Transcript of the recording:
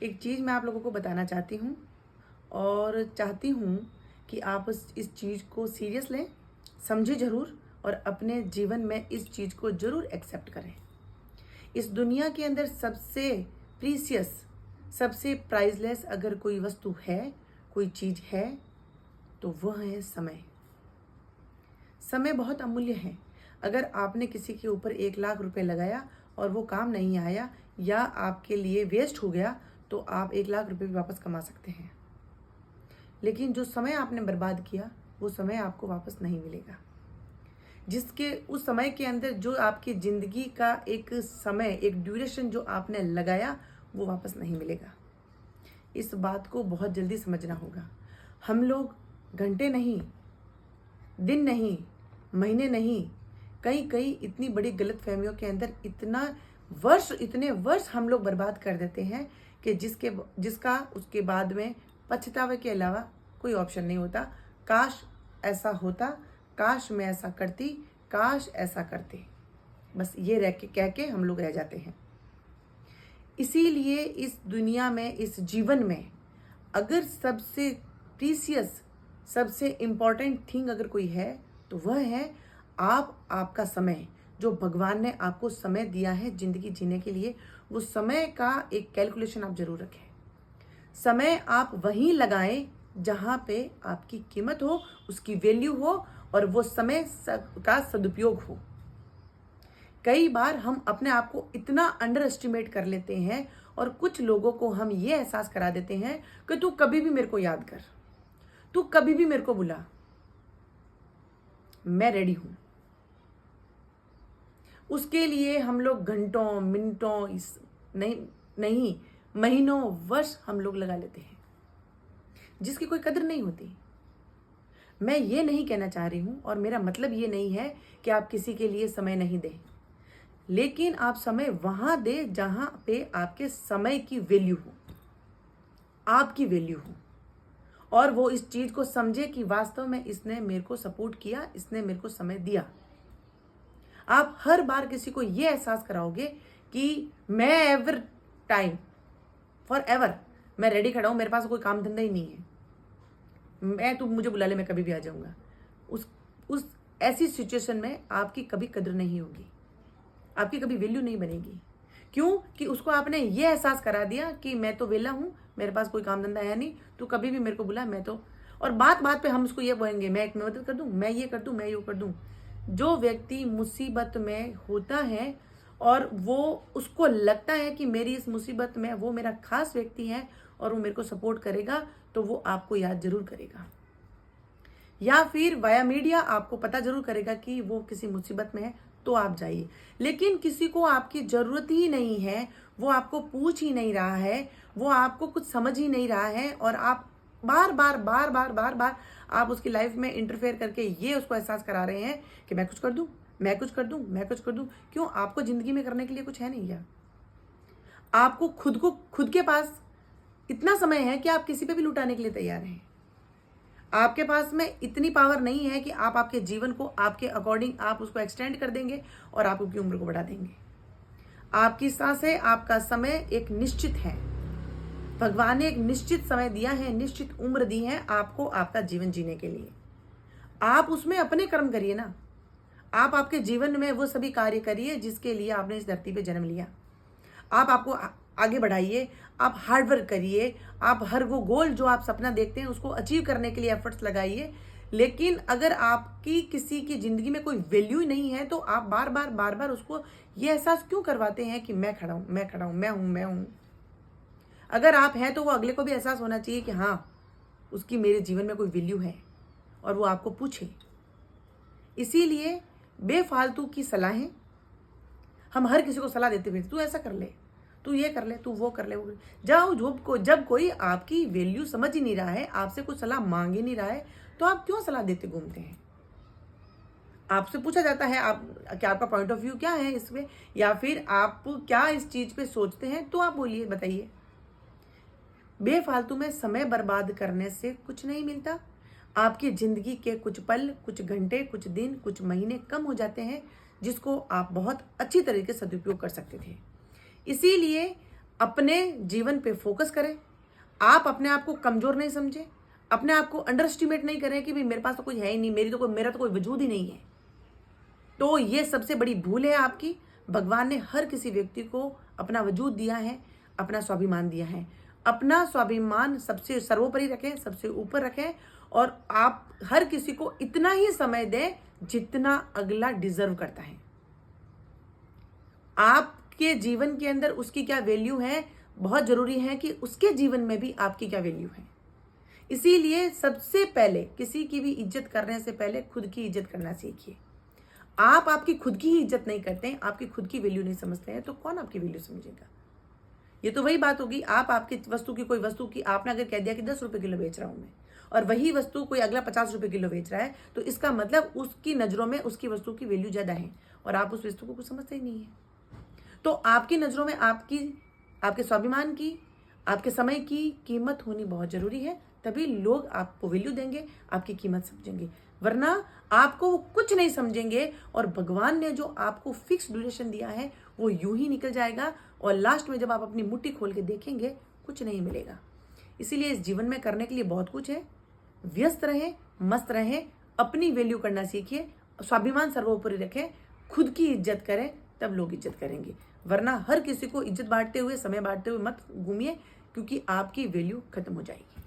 एक चीज़ मैं आप लोगों को बताना चाहती हूँ और चाहती हूँ कि आप इस चीज़ को सीरियस लें, समझें ज़रूर और अपने जीवन में इस चीज़ को ज़रूर एक्सेप्ट करें। इस दुनिया के अंदर सबसे प्रीसियस, सबसे प्राइसलेस अगर कोई वस्तु है, कोई चीज़ है, तो वह है समय। समय बहुत अमूल्य है। अगर आपने किसी के ऊपर 1,00,000 रुपए लगाया और वो काम नहीं आया या आपके लिए वेस्ट हो गया, तो आप 1,00,000 रुपए भी वापस कमा सकते हैं। लेकिन जो समय आपने बर्बाद किया, वो समय आपको वापस नहीं मिलेगा। जिसके उस समय के अंदर जो आपकी ज़िंदगी का एक समय, एक ड्यूरेशन जो आपने लगाया, वो वापस नहीं मिलेगा। इस बात को बहुत जल्दी समझना होगा। हम लोग घंटे नहीं, दिन नहीं, महीने नहीं, कई इतनी बड़ी गलतफहमियों के अंदर इतने वर्ष हम लोग बर्बाद कर देते हैं कि जिसका उसके बाद में पछतावे के अलावा कोई ऑप्शन नहीं होता। काश ऐसा होता, काश मैं ऐसा करती, काश ऐसा करते। बस ये कह के हम लोग रह जाते हैं। इसीलिए इस दुनिया में, इस जीवन में अगर सबसे प्रीसियस, सबसे इम्पॉर्टेंट थिंग अगर कोई है, तो वह है आपका समय। जो भगवान ने आपको समय दिया है ज़िंदगी जीने के लिए, वो समय का एक कैलकुलेशन आप ज़रूर रखें। समय आप वहीं लगाएं जहाँ पे आपकी कीमत हो, उसकी वैल्यू हो और वो समय का सदुपयोग हो। कई बार हम अपने आप को इतना अंडर एस्टिमेट कर लेते हैं और कुछ लोगों को हम ये एहसास करा देते हैं कि तू कभी भी मेरे को याद कर, तू कभी भी मेरे को बुला, मैं रेडी हूं। उसके लिए हम लोग घंटों, मिनटों, नहीं महीनों, वर्ष हम लोग लगा लेते हैं, जिसकी कोई कदर नहीं होती। मैं ये नहीं कहना चाह रही हूं और मेरा मतलब ये नहीं है कि आप किसी के लिए समय नहीं दें, लेकिन आप समय वहां दें जहां पे आपके समय की वैल्यू हो, आपकी वैल्यू हो, और वो इस चीज को समझे कि वास्तव में इसने मेरे को सपोर्ट किया, इसने मेरे को समय दिया। आप हर बार किसी को ये एहसास कराओगे कि मैं एवर टाइम, फॉर एवर मैं रेडी खड़ा हूं, मेरे पास कोई काम धंधा ही नहीं है, तू मुझे बुला ले, मैं कभी भी आ जाऊंगा। उस ऐसी सिचुएशन में आपकी कभी कद्र नहीं होगी, आपकी कभी वैल्यू नहीं बनेगी। क्यों? कि उसको आपने ये एहसास करा दिया कि मैं तो वेला हूं, मेरे पास कोई काम धंधा है नहीं, तू कभी भी मेरे को बुला, मैं तो। और बात बात पे हम उसको ये बोलेंगे, मैं एक मदद कर दूं, मैं ये कर दूं, मैं ये कर दूं। जो व्यक्ति मुसीबत में होता है और वो उसको लगता है कि मेरी इस मुसीबत में वो मेरा खास व्यक्ति है और वो मेरे को सपोर्ट करेगा, तो वो आपको याद जरूर करेगा, या फिर वाया मीडिया आपको पता जरूर करेगा कि वो किसी मुसीबत में है, तो आप जाइए। लेकिन किसी को आपकी जरूरत ही नहीं है, वो आपको पूछ ही नहीं रहा है, वो आपको कुछ समझ ही नहीं रहा है, और आप बार बार आप उसकी लाइफ में इंटरफेयर करके ये उसको एहसास करा रहे हैं कि मैं कुछ कर दूं, मैं कुछ कर दूं, मैं कुछ कर दूं। क्यों? आपको जिंदगी में करने के लिए कुछ है नहीं क्या? आपको खुद के पास इतना समय है कि आप किसी पे भी लुटाने के लिए तैयार हैं। आपके पास में इतनी पावर नहीं है कि आप आपके जीवन को आपके अकॉर्डिंग आप उसको एक्सटेंड कर देंगे और आप आपकी उम्र को बढ़ा देंगे। आपकी सांसें, आपका समय एक निश्चित है। भगवान ने एक निश्चित समय दिया है, निश्चित उम्र दी है आपको आपका जीवन जीने के लिए। आप उसमें अपने कर्म करिए ना। आप आपके जीवन में वो सभी कार्य करिए जिसके लिए आपने इस धरती पे जन्म लिया। आप आपको आगे बढ़ाइए, आप हार्डवर्क करिए, आप हर वो गोल जो आप सपना देखते हैं उसको अचीव करने के लिए एफर्ट्स लगाइए। लेकिन अगर आपकी किसी की जिंदगी में कोई वैल्यू ही नहीं है, तो आप बार बार उसको ये एहसास क्यों करवाते हैं कि मैं खड़ा हूं, मैं खड़ा हूं, मैं हूं। अगर आप हैं तो वो अगले को भी एहसास होना चाहिए कि हाँ, उसकी मेरे जीवन में कोई वैल्यू है, और वो आपको पूछे। इसीलिए बेफालतू की सलाहें, हम हर किसी को सलाह देते हुए, तू ऐसा कर ले, तू ये कर ले, तू वो कर ले, वो जाओ। जब कोई आपकी वैल्यू समझ ही नहीं रहा है, आपसे कुछ सलाह मांग ही नहीं रहा है, तो आप क्यों सलाह देते घूमते हैं? आपसे पूछा जाता है क्या आपका पॉइंट ऑफ व्यू क्या है इसमें, या फिर आप क्या इस चीज पे सोचते हैं, तो आप बोलिए, बताइए। बेफालतू में समय बर्बाद करने से कुछ नहीं मिलता। आपकी जिंदगी के कुछ पल, कुछ घंटे, कुछ दिन, कुछ महीने कम हो जाते हैं, जिसको आप बहुत अच्छी तरीके से सदुपयोग कर सकते थे। इसीलिए अपने जीवन पे फोकस करें। आप अपने आप को कमजोर नहीं समझें, अपने आप को अंडर एस्टिमेट नहीं करें कि भाई मेरे पास तो कोई है ही नहीं, मेरा तो कोई वजूद ही नहीं है। तो ये सबसे बड़ी भूल है आपकी। भगवान ने हर किसी व्यक्ति को अपना वजूद दिया है, अपना स्वाभिमान दिया है। अपना स्वाभिमान सबसे सर्वोपरि रखें, सबसे ऊपर रखें, और आप हर किसी को इतना ही समय दें जितना अगला डिजर्व करता है। आपके जीवन के अंदर उसकी क्या वैल्यू है, बहुत जरूरी है कि उसके जीवन में भी आपकी क्या वैल्यू है। इसीलिए सबसे पहले किसी की भी इज्जत करने से पहले खुद की इज्जत करना सीखिए। आप आपकी खुद की ही इज्जत नहीं करते हैं, आपकी खुद की वैल्यू नहीं समझते हैं, तो कौन आपकी वैल्यू समझेगा। ये तो वही बात होगी, आप आपकी वस्तु की, कोई वस्तु की आपने अगर कह दिया कि 10 रुपए किलो बेच रहा हूं मैं, और वही वस्तु कोई अगला 50 रुपए किलो बेच रहा है, तो इसका मतलब उसकी नजरों में उसकी वस्तु की वैल्यू ज्यादा है, और आप उस वस्तु को कुछ समझते ही नहीं है। तो आपकी नजरों में आपके स्वाभिमान की, आपके समय की कीमत होनी बहुत जरूरी है, तभी लोग आपको वैल्यू देंगे, आपकी कीमत समझेंगे। वरना आपको वो कुछ नहीं समझेंगे, और भगवान ने जो आपको फिक्स ड्यूरेशन दिया है वो यूं ही निकल जाएगा, और लास्ट में जब आप अपनी मुट्ठी खोल के देखेंगे कुछ नहीं मिलेगा। इसीलिए इस जीवन में करने के लिए बहुत कुछ है। व्यस्त रहें, मस्त रहें, अपनी वैल्यू करना सीखिए, स्वाभिमान सर्वोपरि रखें, खुद की इज्जत करें, तब लोग इज्जत करेंगे। वरना हर किसी को इज्जत बांटते हुए, समय बांटते हुए मत घूमिए, क्योंकि आपकी वैल्यू खत्म हो जाएगी।